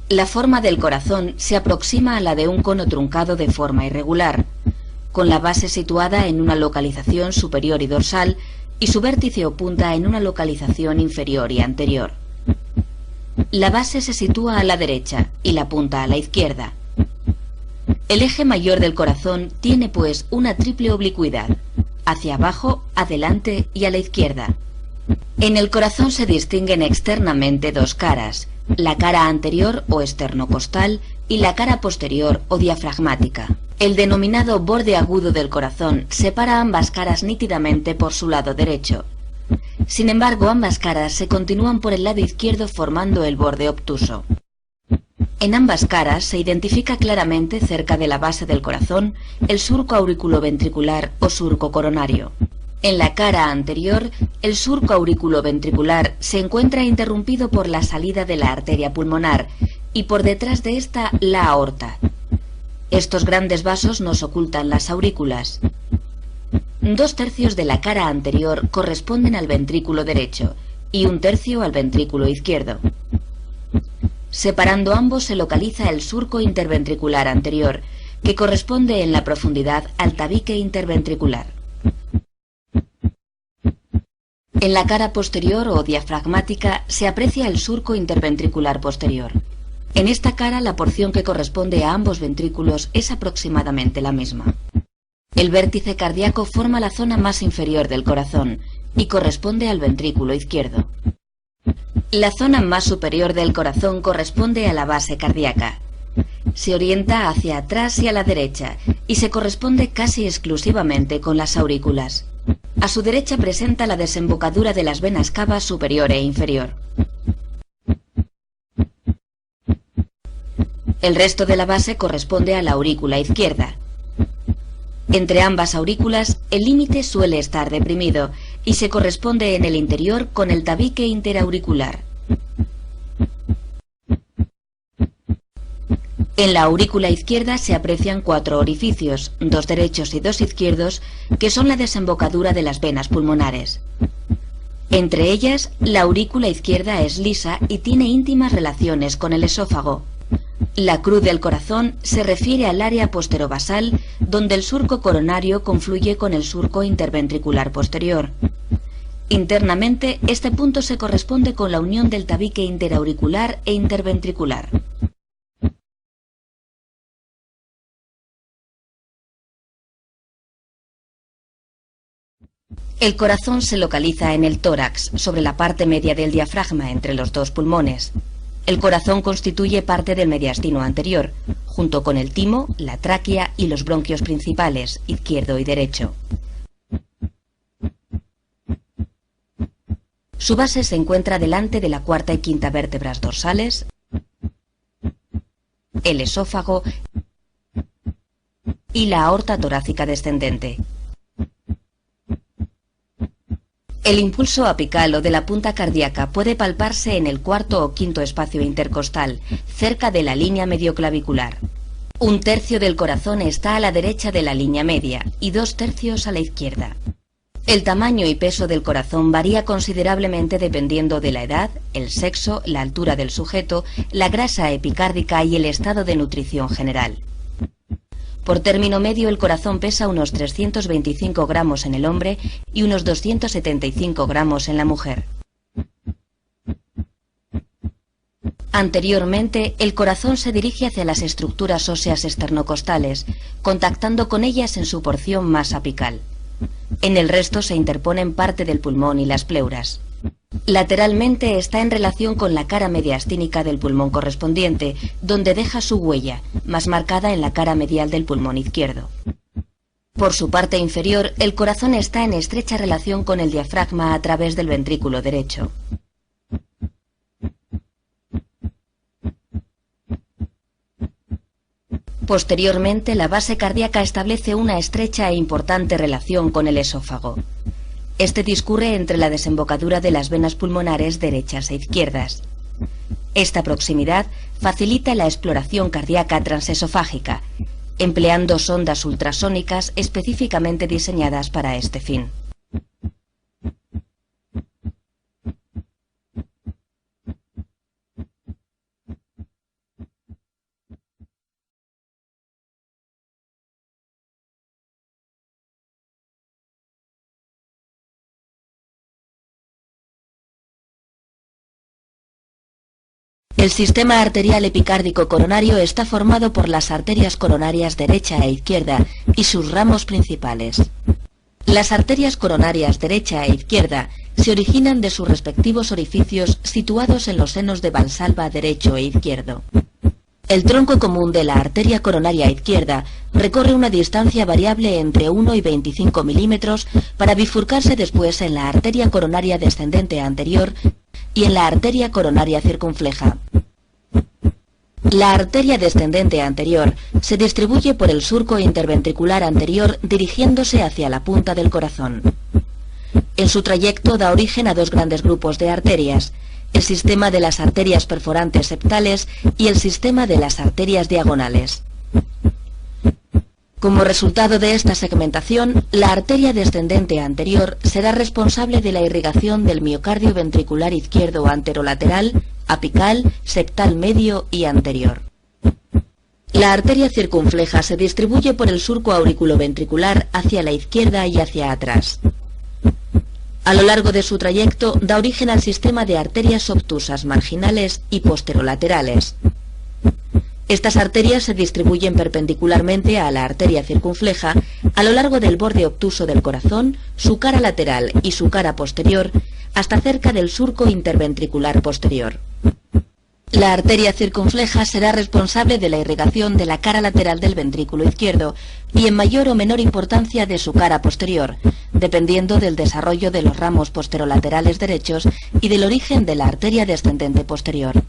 La forma del corazón se aproxima a la de un cono truncado de forma irregular, con la base situada en una localización superior y dorsal y su vértice o punta en una localización inferior y anterior. La base se sitúa a la derecha y la punta a la izquierda. El eje mayor del corazón tiene pues una triple oblicuidad, hacia abajo, adelante y a la izquierda. En el corazón se distinguen externamente dos caras, la cara anterior o esternocostal y la cara posterior o diafragmática. El denominado borde agudo del corazón separa ambas caras nítidamente por su lado derecho. Sin embargo, ambas caras se continúan por el lado izquierdo formando el borde obtuso. En ambas caras se identifica claramente cerca de la base del corazón el surco auriculoventricular o surco coronario. En la cara anterior, el surco auriculoventricular se encuentra interrumpido por la salida de la arteria pulmonar y por detrás de esta la aorta. Estos grandes vasos nos ocultan las aurículas. 2/3 de la cara anterior corresponden al ventrículo derecho y 1/3 al ventrículo izquierdo. Separando ambos se localiza el surco interventricular anterior, que corresponde en la profundidad al tabique interventricular. En la cara posterior o diafragmática se aprecia el surco interventricular posterior. En esta cara la porción que corresponde a ambos ventrículos es aproximadamente la misma. El vértice cardíaco forma la zona más inferior del corazón y corresponde al ventrículo izquierdo. La zona más superior del corazón corresponde a la base cardíaca. Se orienta hacia atrás y a la derecha y se corresponde casi exclusivamente con las aurículas. A su derecha presenta la desembocadura de las venas cava superior e inferior. El resto de la base corresponde a la aurícula izquierda. Entre ambas aurículas, el límite suele estar deprimido y se corresponde en el interior con el tabique interauricular. En la aurícula izquierda se aprecian 4 orificios, 2 derechos y 2 izquierdos, que son la desembocadura de las venas pulmonares. Entre ellas, la aurícula izquierda es lisa y tiene íntimas relaciones con el esófago. La cruz del corazón se refiere al área posterobasal, donde el surco coronario confluye con el surco interventricular posterior. Internamente, este punto se corresponde con la unión del tabique interauricular e interventricular. El corazón se localiza en el tórax, sobre la parte media del diafragma entre los dos pulmones. El corazón constituye parte del mediastino anterior, junto con el timo, la tráquea y los bronquios principales, izquierdo y derecho. Su base se encuentra delante de la cuarta y quinta vértebras dorsales, el esófago y la aorta torácica descendente. El impulso apical o de la punta cardíaca puede palparse en el cuarto o quinto espacio intercostal, cerca de la línea medioclavicular. 1/3 del corazón está a la derecha de la línea media y 2/3 a la izquierda. El tamaño y peso del corazón varía considerablemente dependiendo de la edad, el sexo, la altura del sujeto, la grasa epicárdica y el estado de nutrición general. Por término medio, el corazón pesa unos 325 gramos en el hombre y unos 275 gramos en la mujer. Anteriormente, el corazón se dirige hacia las estructuras óseas esternocostales, contactando con ellas en su porción más apical. En el resto se interponen parte del pulmón y las pleuras. Lateralmente está en relación con la cara mediastínica del pulmón correspondiente, donde deja su huella, más marcada en la cara medial del pulmón izquierdo. Por su parte inferior, el corazón está en estrecha relación con el diafragma a través del ventrículo derecho. Posteriormente, la base cardíaca establece una estrecha e importante relación con el esófago. Este discurre entre la desembocadura de las venas pulmonares derechas e izquierdas. Esta proximidad facilita la exploración cardíaca transesofágica, empleando sondas ultrasónicas específicamente diseñadas para este fin. El sistema arterial epicárdico coronario está formado por las arterias coronarias derecha e izquierda y sus ramos principales. Las arterias coronarias derecha e izquierda se originan de sus respectivos orificios situados en los senos de Valsalva derecho e izquierdo. El tronco común de la arteria coronaria izquierda recorre una distancia variable entre 1 y 25 milímetros para bifurcarse después en la arteria coronaria descendente anterior y en la arteria coronaria circunfleja. La arteria descendente anterior se distribuye por el surco interventricular anterior dirigiéndose hacia la punta del corazón. En su trayecto da origen a dos grandes grupos de arterias, el sistema de las arterias perforantes septales y el sistema de las arterias diagonales. Como resultado de esta segmentación, la arteria descendente anterior será responsable de la irrigación del miocardio ventricular izquierdo anterolateral, apical, septal medio y anterior. La arteria circunfleja se distribuye por el surco auriculoventricular hacia la izquierda y hacia atrás. A lo largo de su trayecto da origen al sistema de arterias obtusas marginales y posterolaterales. Estas arterias se distribuyen perpendicularmente a la arteria circunfleja a lo largo del borde obtuso del corazón, su cara lateral y su cara posterior, hasta cerca del surco interventricular posterior. La arteria circunfleja será responsable de la irrigación de la cara lateral del ventrículo izquierdo y en mayor o menor importancia de su cara posterior, dependiendo del desarrollo de los ramos posterolaterales derechos y del origen de la arteria descendente posterior.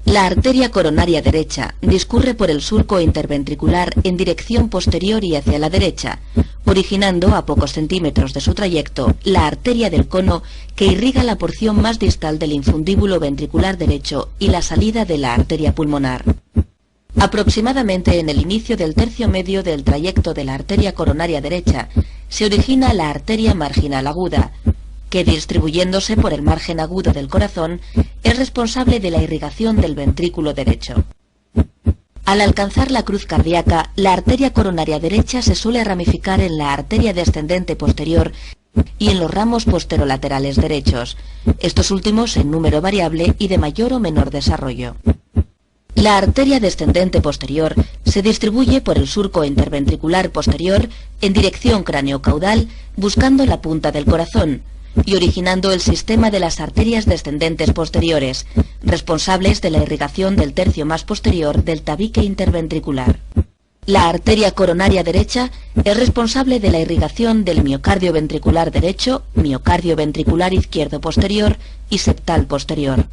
La arteria coronaria derecha discurre por el surco interventricular en dirección posterior y hacia la derecha, originando a pocos centímetros de su trayecto la arteria del cono que irriga la porción más distal del infundíbulo ventricular derecho y la salida de la arteria pulmonar. Aproximadamente en el inicio del tercio medio del trayecto de la arteria coronaria derecha se origina la arteria marginal aguda, que distribuyéndose por el margen agudo del corazón es responsable de la irrigación del ventrículo derecho. Al alcanzar la cruz cardíaca, la arteria coronaria derecha se suele ramificar en la arteria descendente posterior y en los ramos posterolaterales derechos, estos últimos en número variable y de mayor o menor desarrollo. La arteria descendente posterior se distribuye por el surco interventricular posterior en dirección craneocaudal buscando la punta del corazón y originando el sistema de las arterias descendentes posteriores, responsables de la irrigación del tercio más posterior del tabique interventricular. La arteria coronaria derecha es responsable de la irrigación del miocardio ventricular derecho, miocardio ventricular izquierdo posterior y septal posterior.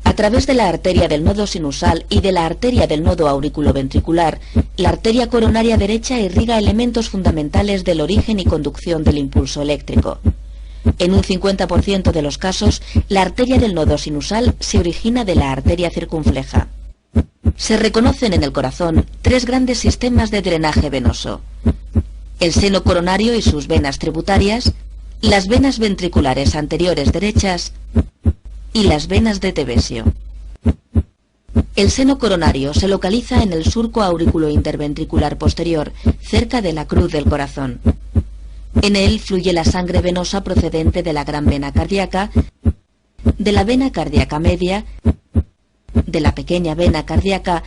A través de la arteria del nodo sinusal y de la arteria del nodo auriculoventricular, la arteria coronaria derecha irriga elementos fundamentales del origen y conducción del impulso eléctrico. En un 50% de los casos, la arteria del nodo sinusal se origina de la arteria circunfleja. Se reconocen en el corazón tres grandes sistemas de drenaje venoso: el seno coronario y sus venas tributarias, las venas ventriculares anteriores derechas y las venas de Tevesio. El seno coronario se localiza en el surco auriculointerventricular posterior, cerca de la cruz del corazón. En él fluye la sangre venosa procedente de la gran vena cardíaca, de la vena cardíaca media, de la pequeña vena cardíaca,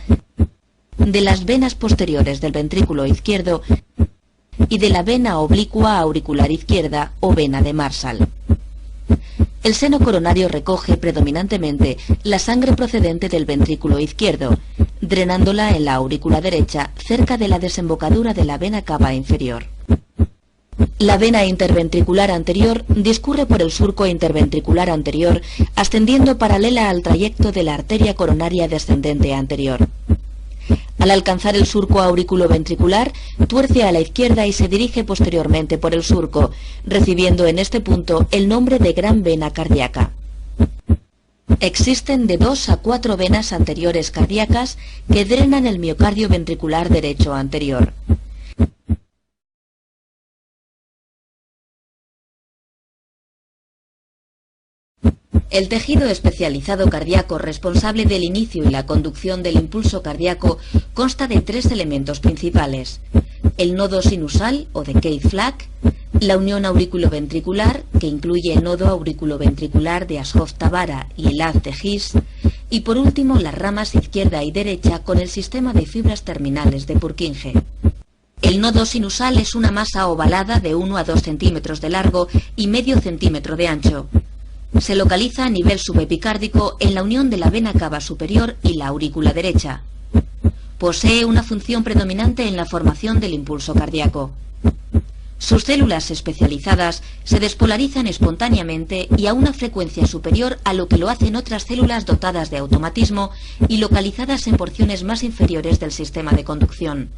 de las venas posteriores del ventrículo izquierdo y de la vena oblicua auricular izquierda o vena de Marshall. El seno coronario recoge predominantemente la sangre procedente del ventrículo izquierdo, drenándola en la aurícula derecha cerca de la desembocadura de la vena cava inferior. La vena interventricular anterior discurre por el surco interventricular anterior, ascendiendo paralela al trayecto de la arteria coronaria descendente anterior. Al alcanzar el surco auriculoventricular, tuerce a la izquierda y se dirige posteriormente por el surco, recibiendo en este punto el nombre de gran vena cardíaca. Existen de 2 a 4 venas anteriores cardíacas que drenan el miocardio ventricular derecho anterior. El tejido especializado cardíaco responsable del inicio y la conducción del impulso cardíaco consta de 3 elementos principales: el nodo sinusal o de Keith-Flack, la unión auriculoventricular, que incluye el nodo auriculoventricular de Ashhoft-Thabara y el haz de His, y por último las ramas izquierda y derecha con el sistema de fibras terminales de Purkinje. El nodo sinusal es una masa ovalada de 1 a 2 centímetros de largo y medio centímetro de ancho. Se localiza a nivel subepicárdico en la unión de la vena cava superior y la aurícula derecha. Posee una función predominante en la formación del impulso cardíaco. Sus células especializadas se despolarizan espontáneamente y a una frecuencia superior a lo que lo hacen otras células dotadas de automatismo y localizadas en porciones más inferiores del sistema de conducción.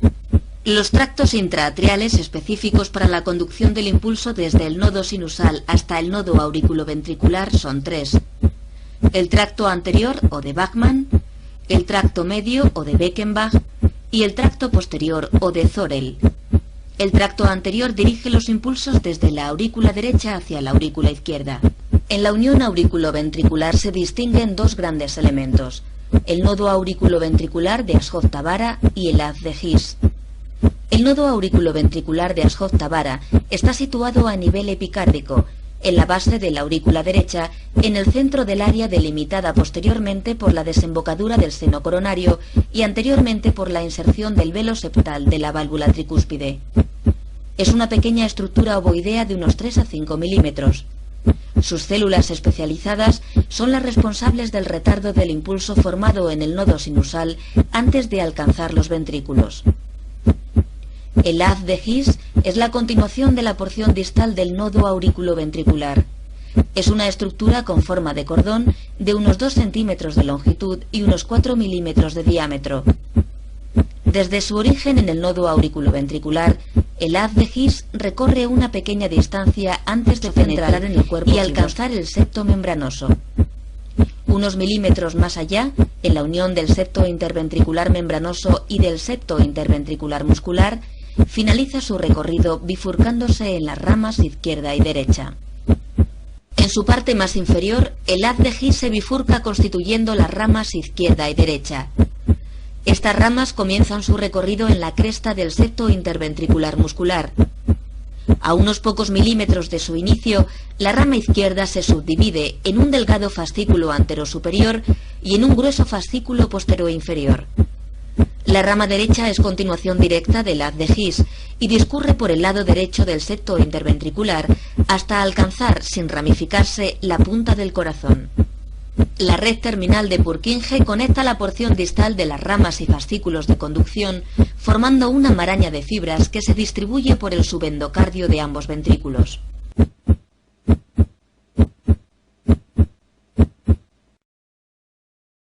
Los tractos intraatriales específicos para la conducción del impulso desde el nodo sinusal hasta el nodo auriculoventricular son 3. El tracto anterior o de Bachmann, el tracto medio o de Beckenbach y el tracto posterior o de Thorel. El tracto anterior dirige los impulsos desde la aurícula derecha hacia la aurícula izquierda. En la unión auriculoventricular se distinguen dos grandes elementos, el nodo auriculoventricular de Ashhoft-Thabara y el haz de His. El nodo auriculoventricular de Ashhoft-Thabara está situado a nivel epicárdico, en la base de la aurícula derecha, en el centro del área delimitada posteriormente por la desembocadura del seno coronario y anteriormente por la inserción del velo septal de la válvula tricúspide. Es una pequeña estructura ovoidea de unos 3 a 5 milímetros. Sus células especializadas son las responsables del retardo del impulso formado en el nodo sinusal antes de alcanzar los ventrículos. El haz de His es la continuación de la porción distal del nodo auriculoventricular. Es una estructura con forma de cordón de unos 2 centímetros de longitud y unos 4 milímetros de diámetro. Desde su origen en el nodo auriculoventricular, el haz de His recorre una pequeña distancia antes de penetrar en el cuerpo y alcanzar el septo membranoso. Unos milímetros más allá, en la unión del septo interventricular membranoso y del septo interventricular muscular, finaliza su recorrido bifurcándose en las ramas izquierda y derecha. En su parte más inferior, el haz de His se bifurca constituyendo las ramas izquierda y derecha. Estas ramas comienzan su recorrido en la cresta del septo interventricular muscular. A unos pocos milímetros de su inicio, la rama izquierda se subdivide en un delgado fascículo anterosuperior y en un grueso fascículo posterior-inferior. La rama derecha es continuación directa del haz de His y discurre por el lado derecho del septo interventricular hasta alcanzar, sin ramificarse, la punta del corazón. La red terminal de Purkinje conecta la porción distal de las ramas y fascículos de conducción, formando una maraña de fibras que se distribuye por el subendocardio de ambos ventrículos.